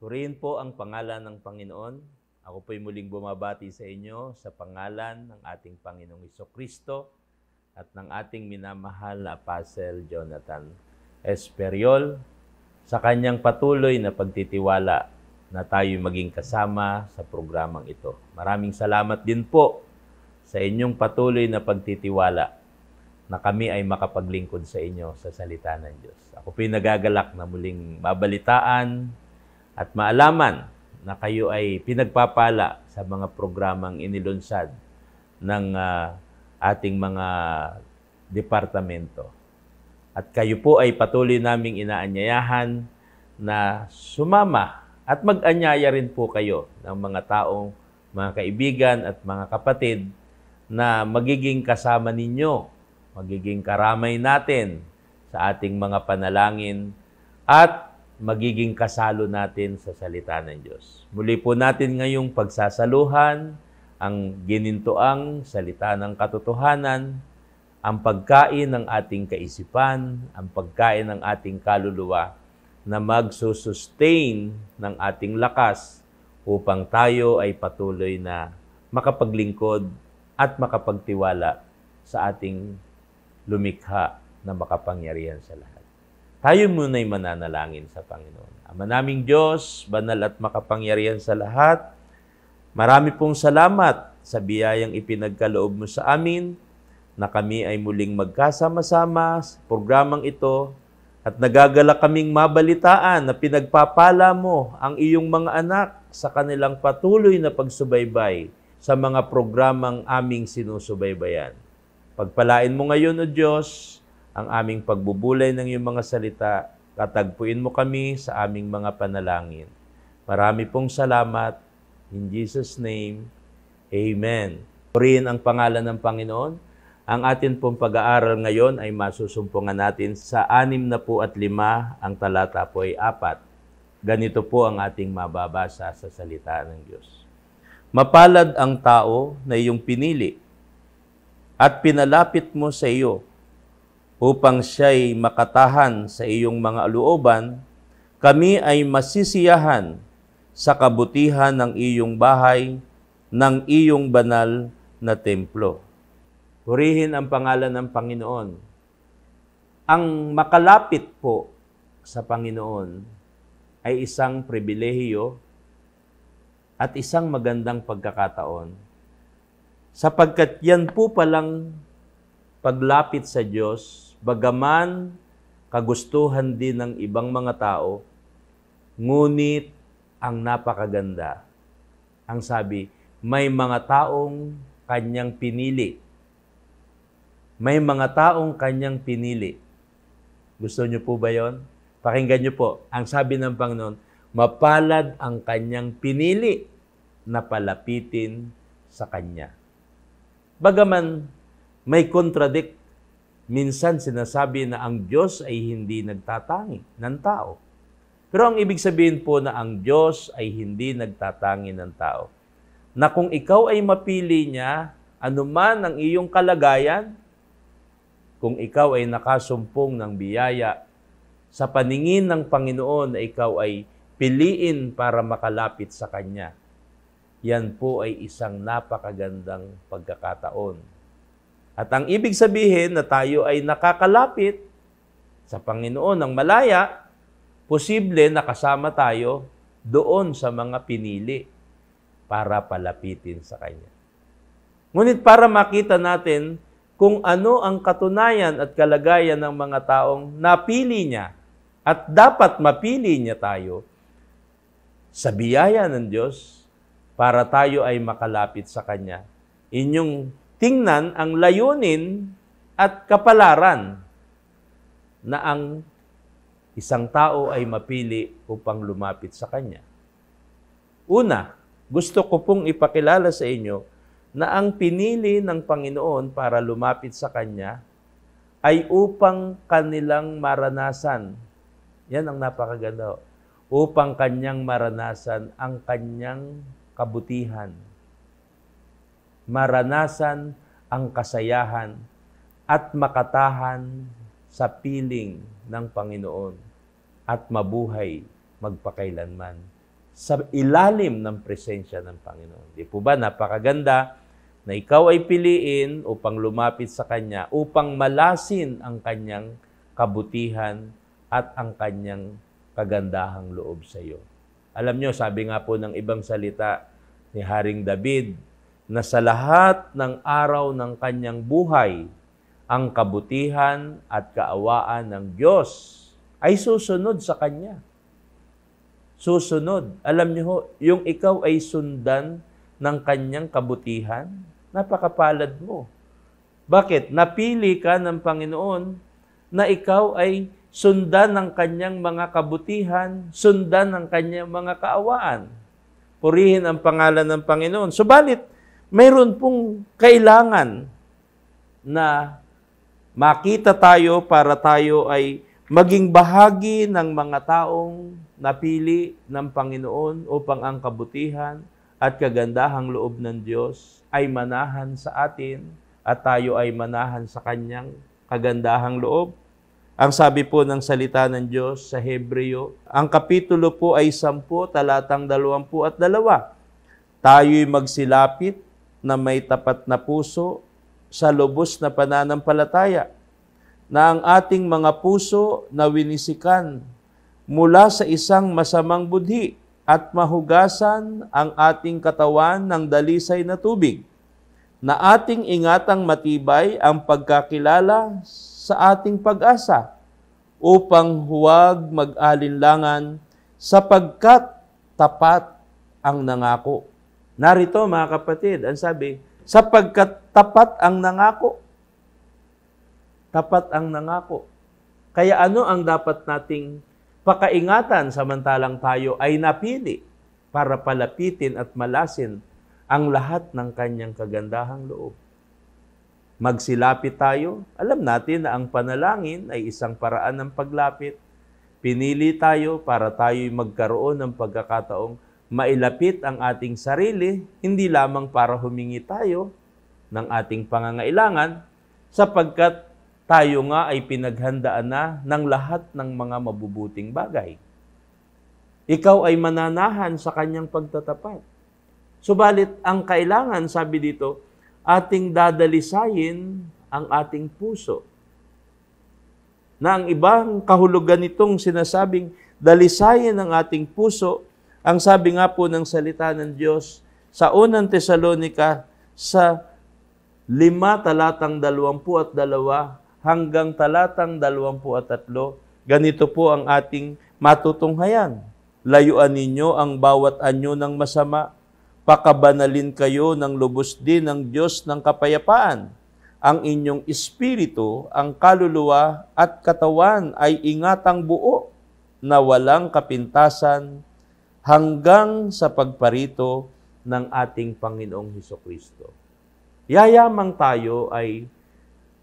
Purihin po ang pangalan ng Panginoon. Ako po'y muling bumabati sa inyo sa pangalan ng ating Panginoong Hesukristo at ng ating minamahal na Apostle Jonathan Esperiol sa kanyang patuloy na pagtitiwala na tayo'y maging kasama sa programang ito. Maraming salamat din po sa inyong patuloy na pagtitiwala na kami ay makapaglingkod sa inyo sa salita ng Diyos. Ako po'y nagagalak na muling mabalitaan at maalaman na kayo ay pinagpapala sa mga programang inilunsad ng ating mga departamento. At kayo po ay patuloy naming inaanyayahan na sumama at mag-anyaya rin po kayo ng mga taong, mga kaibigan at mga kapatid na magiging kasama ninyo, magiging karamay natin sa ating mga panalangin at magiging kasalo natin sa salita ng Diyos. Muli po natin ngayong pagsasaluhan ang ginintoang salita ng katotohanan, ang pagkain ng ating kaisipan, ang pagkain ng ating kaluluwa na magsusustain ng ating lakas upang tayo ay patuloy na makapaglingkod at makapagtiwala sa ating lumikha na makapangyarihan sa lahat. Tayo muna'y mananalangin sa Panginoon. Ama naming Diyos, banal at makapangyarihan sa lahat, marami pong salamat sa biyayang ipinagkaloob mo sa amin na kami ay muling magkasama-sama sa programang ito at nagagalak kaming mabalitaan na pinagpapala mo ang iyong mga anak sa kanilang patuloy na pagsubaybay sa mga programang aming sinusubaybayan. Pagpalain mo ngayon, O Diyos, ang aming pagbubulay ng iyong mga salita, katagpuin mo kami sa aming mga panalangin. Marami pong salamat. In Jesus' name, Amen. Purihin ang pangalan ng Panginoon. Ang atin pong pag-aaral ngayon ay masusumpungan natin sa 65, ang talata po ay 4. Ganito po ang ating mababasa sa salita ng Diyos. Mapalad ang tao na iyong pinili at pinalapit mo sa iyo upang siya'y makatahan sa iyong mga looban, kami ay masisiyahan sa kabutihan ng iyong bahay, ng iyong banal na templo. Purihin ang pangalan ng Panginoon. Ang makalapit po sa Panginoon ay isang pribilehiyo at isang magandang pagkakataon, sapagkat yan po palang paglapit sa Diyos, bagaman kagustuhan din ng ibang mga tao, ngunit ang napakaganda. Ang sabi, may mga taong kanyang pinili. May mga taong kanyang pinili. Gusto niyo po ba yon? Pakinggan niyo po. Ang sabi ng Panginoon, mapalad ang kanyang pinili na palapitin sa Kanya. Bagaman may contradict. Minsan sinasabi na ang Diyos ay hindi nagtatangi ng tao. Pero ang ibig sabihin po na ang Diyos ay hindi nagtatangi ng tao. Na kung ikaw ay mapili niya, anuman ang iyong kalagayan, kung ikaw ay nakasumpong ng biyaya, sa paningin ng Panginoon na ikaw ay piliin para makalapit sa Kanya, yan po ay isang napakagandang pagkakataon. At ang ibig sabihin na tayo ay nakakalapit sa Panginoon ng malaya, posible nakasama tayo doon sa mga pinili para palapitin sa Kanya. Ngunit para makita natin kung ano ang katunayan at kalagayan ng mga taong napili niya at dapat mapili niya tayo sa biyaya ng Diyos para tayo ay makalapit sa Kanya, inyong tingnan ang layunin at kapalaran na ang isang tao ay mapili upang lumapit sa Kanya. Una, gusto ko pong ipakilala sa inyo na ang pinili ng Panginoon para lumapit sa Kanya ay upang kanilang maranasan. Yan ang napakaganda. Upang Kanyang maranasan ang Kanyang kabutihan. Maranasan ang kasayahan at makatahan sa piling ng Panginoon at mabuhay magpakailanman. sa ilalim ng presensya ng Panginoon. Di po ba napakaganda na ikaw ay piliin upang lumapit sa Kanya, upang malasin ang Kanyang kabutihan at ang Kanyang kagandahang loob sa iyo. Alam nyo, sabi nga po ng ibang salita ni Haring David, na sa lahat ng araw ng kanyang buhay, ang kabutihan at kaawaan ng Diyos ay susunod sa Kanya. Susunod. Alam niyo, yung ikaw ay sundan ng Kanyang kabutihan, napakapalad mo. Bakit? Napili ka ng Panginoon na ikaw ay sundan ng Kanyang mga kabutihan, sundan ng Kanyang mga kaawaan. Purihin ang pangalan ng Panginoon. Subalit, mayroon pong kailangan na makita tayo para tayo ay maging bahagi ng mga taong napili ng Panginoon upang ang kabutihan at kagandahang loob ng Diyos ay manahan sa atin at tayo ay manahan sa Kanyang kagandahang loob. Ang sabi po ng salita ng Diyos sa Hebreo, ang kapitulo po ay 10, talatang 22. Tayo'y magsilapit na may tapat na puso sa lubos na pananampalataya, na ang ating mga puso na winisikan mula sa isang masamang budhi at mahugasan ang ating katawan ng dalisay na tubig, na ating ingatang matibay ang pagkakilala sa ating pag-asa, upang huwag mag-alinlangan sapagkat tapat ang nangako. Narito mga kapatid, ang sabi, sapagkat tapat ang nangako. Tapat ang nangako. Kaya ano ang dapat nating pakaingatan samantalang tayo ay napili para palapitin at malasin ang lahat ng Kanyang kagandahang loob? Magsilapit tayo. Alam natin na ang panalangin ay isang paraan ng paglapit. Pinili tayo para tayo'y magkaroon ng pagkakataong mailapit ang ating sarili, hindi lamang para humingi tayo ng ating pangangailangan, sapagkat tayo nga ay pinaghandaan na ng lahat ng mga mabubuting bagay. Ikaw ay mananahan sa Kanyang pagtatapat. Subalit, ang kailangan, sabi dito, ating dadalisayin ang ating puso. Na ang ibang kahulugan nitong sinasabing dalisayin ang ating puso, ang sabi nga po ng salita ng Diyos sa unang Tesalonica sa 5 talatang 22 hanggang talatang 23, ganito po ang ating matutunghayan. Layuan ninyo ang bawat anyo ng masama, pakabanalin kayo ng lubos din ng Diyos ng kapayapaan. Ang inyong espiritu, ang kaluluwa at katawan ay ingatang buo na walang kapintasan hanggang sa pagparito ng ating Panginoong Hesukristo. Yayamang tayo ay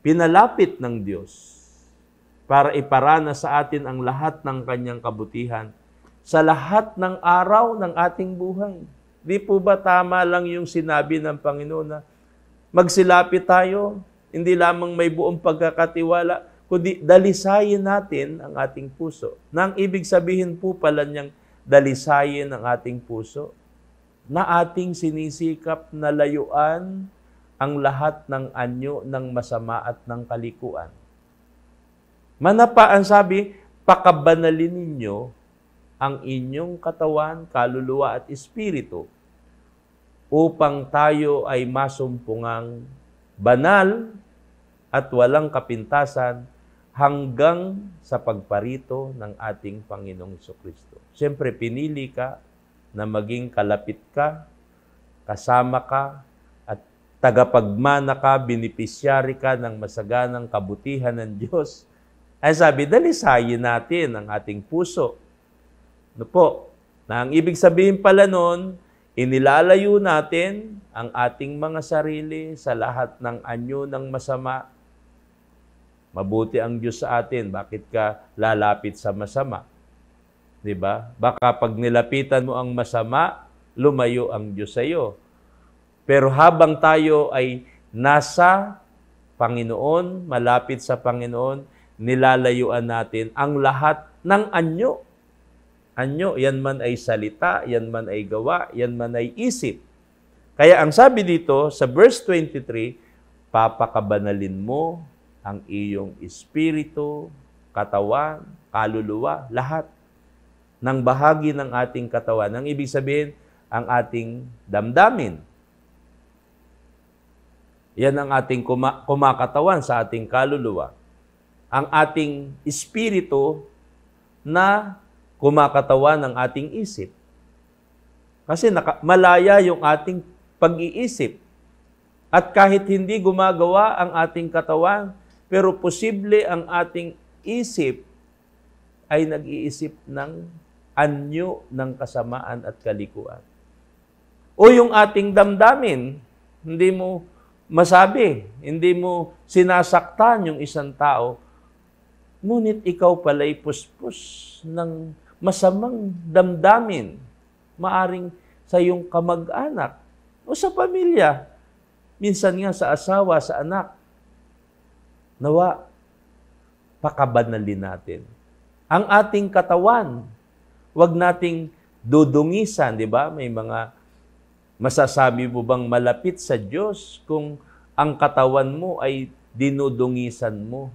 pinalapit ng Diyos para iparana sa atin ang lahat ng Kanyang kabutihan sa lahat ng araw ng ating buhay. Di po ba tama lang yung sinabi ng Panginoon na magsilapit tayo, hindi lamang may buong pagkakatiwala, kundi dalisayin natin ang ating puso. Nang ibig sabihin po pala niyang dalisayin ang ating puso, na ating sinisikap na layuan ang lahat ng anyo ng masama at ng kalikuan. Manapa ang sabi, pakabanalin ninyo ang inyong katawan, kaluluwa at espiritu upang tayo ay masumpungang banal at walang kapintasan hanggang sa pagparito ng ating Panginoong Hesukristo. Siyempre, pinili ka na maging kalapit ka, kasama ka, at tagapagmana ka, benepisyari ka ng masaganang kabutihan ng Diyos. Ay sabi, dalisayin natin ang ating puso. Ano po? Na ang ibig sabihin pala nun, inilalayo natin ang ating mga sarili sa lahat ng anyo ng masama. Mabuti ang Diyos sa atin. Bakit ka lalapit sa masama? Diba? Baka pag nilapitan mo ang masama, lumayo ang Diyos sa iyo. Pero habang tayo ay nasa Panginoon, malapit sa Panginoon, nilalayuan natin ang lahat ng anyo. Anyo, yan man ay salita, yan man ay gawa, yan man ay isip. Kaya ang sabi dito sa verse 23, papakabanalin mo ang iyong espiritu, katawan, kaluluwa, lahat ng bahagi ng ating katawan. Ang ibig sabihin, ang ating damdamin. Yan ang ating kumakatawan sa ating kaluluwa. Ang ating espiritu na kumakatawan ng ating isip. Kasi malaya yung ating pag-iisip. At kahit hindi gumagawa ang ating katawan, pero posible ang ating isip ay nag-iisip ng anyo ng kasamaan at kalikuan. O yung ating damdamin, hindi mo masabi, hindi mo sinasaktan yung isang tao, ngunit ikaw pala'y puspos ng masamang damdamin, maaring sa iyong kamag-anak o sa pamilya, minsan nga sa asawa, sa anak. Nawa, pakabanalin natin. Ang ating katawan, wag nating dudungisan, di ba? May mga masasabi mo bang malapit sa Diyos kung ang katawan mo ay dinudungisan mo?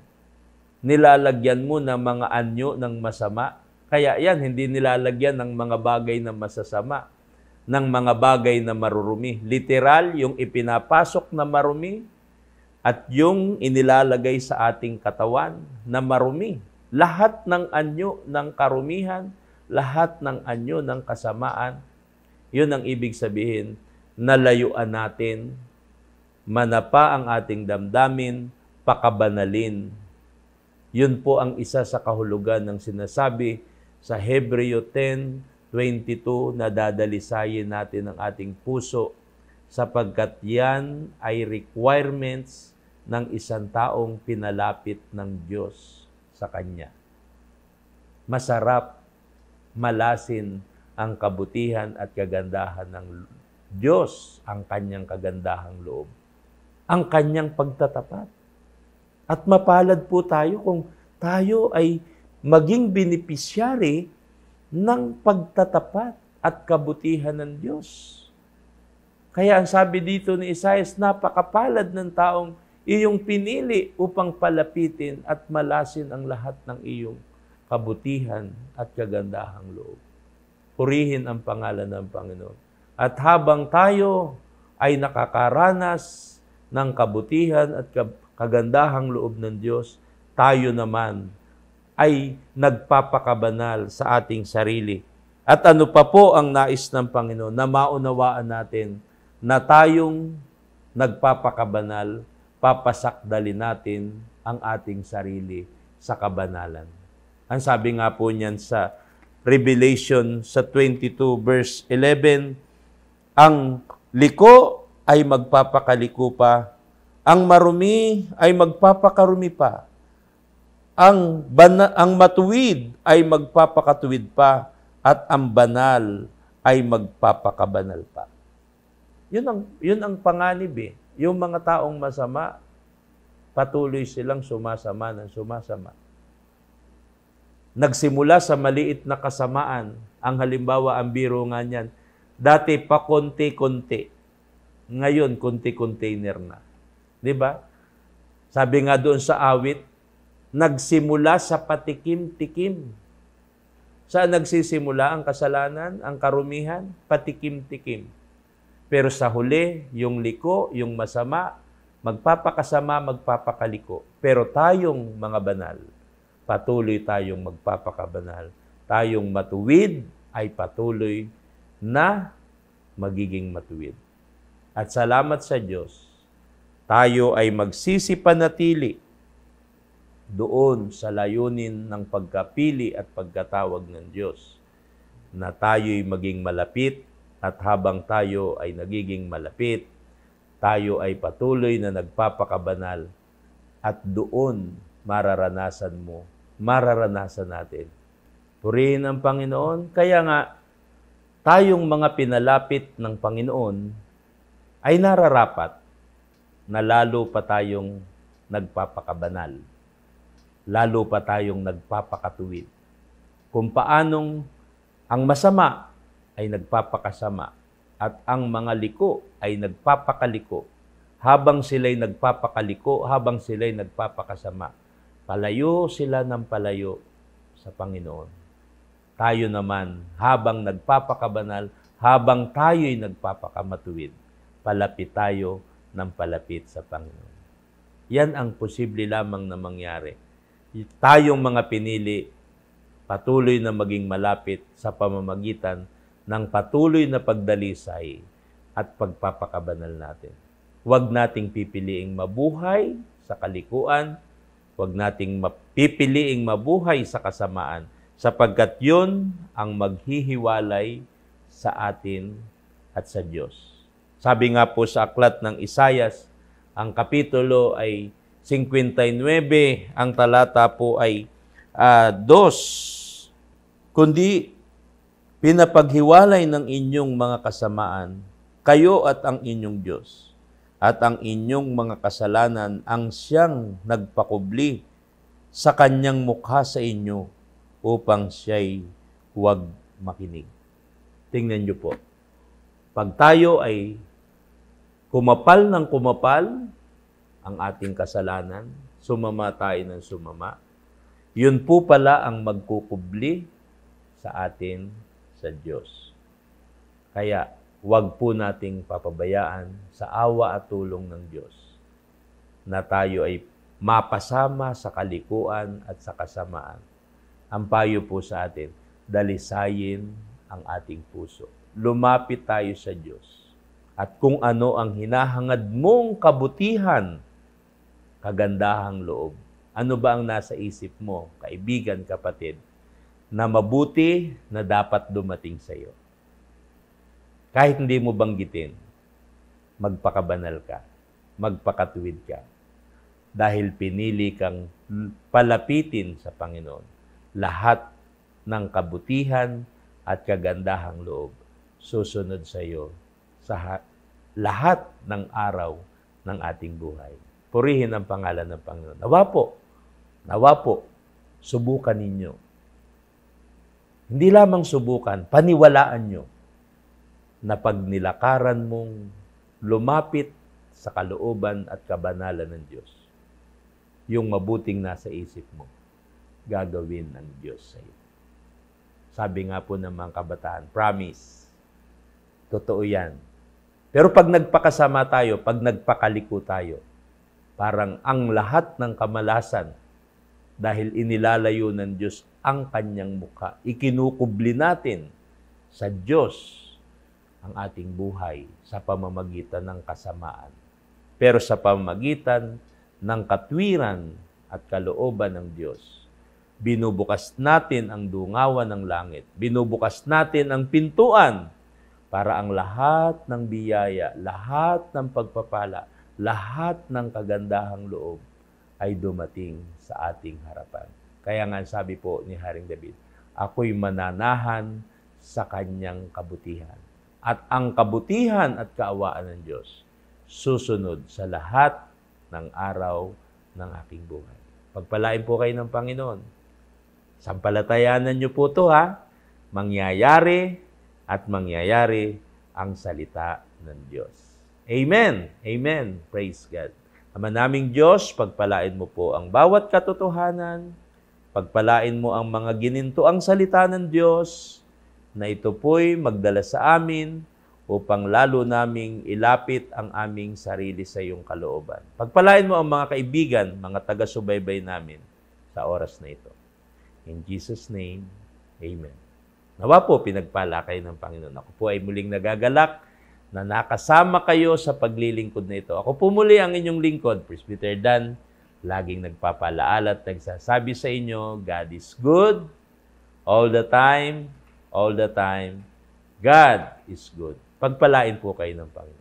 Nilalagyan mo ng mga anyo ng masama. Kaya yan, hindi nilalagyan ng mga bagay na masasama, ng mga bagay na marurumi. Literal, yung ipinapasok na marumi at yung inilalagay sa ating katawan na marumi. Lahat ng anyo ng karumihan, lahat ng anyo ng kasamaan, yun ang ibig sabihin, nalayuan natin, manapa ang ating damdamin, pakabanalin. Yun po ang isa sa kahulugan ng sinasabi sa Hebreo 10:22 na dadalisayin natin ang ating puso sapagkat yan ay requirements ng isang taong pinalapit ng Diyos sa Kanya. Masarap, malasin ang kabutihan at kagandahan ng Diyos, ang Kanyang kagandahang loob, ang Kanyang pagtatapat. At mapalad po tayo kung tayo ay maging beneficiary ng pagtatapat at kabutihan ng Diyos. Kaya ang sabi dito ni Isaias, napakapalad ng taong iyong pinili upang palapitin at malasin ang lahat ng iyong kabutihan at kagandahang loob. Purihin ang pangalan ng Panginoon. At habang tayo ay nakakaranas ng kabutihan at kagandahang loob ng Diyos, tayo naman ay nagpapakabanal sa ating sarili. At ano pa po ang nais ng Panginoon? Na maunawaan natin na tayong nagpapakabanal, papasakdalin natin ang ating sarili sa kabanalan. Ang sabi nga po niyan sa Revelation sa 22 verse 11, ang liko ay magpapakaliko pa, ang marumi ay magpapakarumi pa, ang matuwid ay magpapakatuwid pa, at ang banal ay magpapakabanal pa. Yun ang panganib eh. Yung mga taong masama, patuloy silang sumasama ng sumasama. Nagsimula sa maliit na kasamaan. Ang halimbawa, ang biro nga niyan, dati pa konti-konti. Ngayon, konti-container na. Di ba? Sabi nga doon sa awit, nagsimula sa patikim-tikim. Saan nagsisimula ang kasalanan, ang karumihan? Patikim-tikim. Pero sa huli, yung liko, yung masama, magpapakasama, magpapakaliko. Pero tayong mga banal, patuloy tayong magpapakabanal. Tayong matuwid ay patuloy na magiging matuwid. At salamat sa Diyos, tayo ay magsisipanatili doon sa layunin ng pagkapili at pagkatawag ng Diyos na tayo'y maging malapit at habang tayo ay nagiging malapit, tayo ay patuloy na nagpapakabanal at doon mararanasan natin. Purihin ang Panginoon. Kaya nga, tayong mga pinalapit ng Panginoon ay nararapat na lalo pa tayong nagpapakabanal. Lalo pa tayong nagpapakatuwid. Kung paanong Ang masama ay nagpapakasama at ang mga liko ay nagpapakaliko. Habang sila'y nagpapakaliko, habang sila'y nagpapakasama, palayo sila ng palayo sa Panginoon. Tayo naman, habang nagpapakabanal, habang tayo'y nagpapakamatuwid, palapit tayo ng palapit sa Panginoon. Yan ang posible lamang na mangyari. Tayong mga pinili, patuloy na maging malapit sa pamamagitan ng patuloy na pagdalisay at pagpapakabanal natin. Huwag nating pipiliing mabuhay sa kalikuan, huwag nating pipiliing mabuhay sa kasamaan, sapagkat yun ang maghihiwalay sa atin at sa Diyos. Sabi nga po sa aklat ng Isayas, ang kapitulo ay 59, ang talata po ay 2. Kundi pinapaghiwalay ng inyong mga kasamaan, kayo at ang inyong Diyos, at ang inyong mga kasalanan ang siyang nagpakubli sa kanyang mukha sa inyo upang siya'y huwag makinig. Tingnan niyo po. Pag tayo ay kumapal ng kumapal ang ating kasalanan, sumama tayo ng sumama, yun po pala ang magkukubli sa atin sa Diyos. Kaya, huwag po nating papabayaan sa awa at tulong ng Diyos na tayo ay mapasama sa kalikuan at sa kasamaan. Ang payo po sa atin, dalisayin ang ating puso. Lumapit tayo sa Diyos. At kung ano ang hinahangad mong kabutihan, kagandahang loob, ano ba ang nasa isip mo, kaibigan, kapatid, na mabuti na dapat dumating sa iyo? Kahit hindi mo banggitin, magpakabanal ka, magpakatuwid ka, dahil pinili kang palapitin sa Panginoon. Lahat ng kabutihan at kagandahang loob susunod sa iyo sa lahat ng araw ng ating buhay. Purihin ang pangalan ng Panginoon. Nawa po, subukan ninyo. Hindi lamang subukan, paniwalaan nyo na pag nilakaran mong lumapit sa kalooban at kabanalan ng Diyos, yung mabuting nasa isip mo, gagawin ng Diyos sa iyo. Sabi nga po ng mga kabataan, promise. Totoo yan. Pero pag nagpakasama tayo, pag nagpakaliko tayo, parang ang lahat ng kamalasan, dahil inilalayo ng Diyos ang kanyang mukha, ikinukubli natin sa Diyos ang ating buhay sa pamamagitan ng kasamaan. Pero sa pamamagitan ng katwiran at kalooban ng Diyos, binubukas natin ang dungawan ng langit, binubukas natin ang pintuan para ang lahat ng biyaya, lahat ng pagpapala, lahat ng kagandahang loob ay dumating sa ating harapan. Kaya nga sabi po ni Haring David, ako'y mananahan sa kanyang kabutihan. At ang kabutihan at kaawaan ng Diyos susunod sa lahat ng araw ng aking buhay. Pagpalain po kayo ng Panginoon. Sampalatayanan niyo po ito, ha? Mangyayari at mangyayari ang salita ng Diyos. Amen. Amen. Praise God. Ama naming Diyos, pagpalain mo po ang bawat katotohanan, pagpalain mo ang mga ginintuang salita ng Diyos, na ito po'y magdala sa amin upang lalo naming ilapit ang aming sarili sa iyong kalooban. Pagpalain mo ang mga kaibigan, mga taga-subaybay namin sa oras na ito. In Jesus' name, Amen. Nawa po, pinagpala kayo ng Panginoon. Ako po ay muling nagagalak na nakasama kayo sa paglilingkod na ito. Ako po muli ang inyong lingkod, Presbyter Dan, laging nagpapalaala at nagsasabi sa inyo, God is good all the time. All the time, God is good. Pagpalain po kayo ng Panginoon.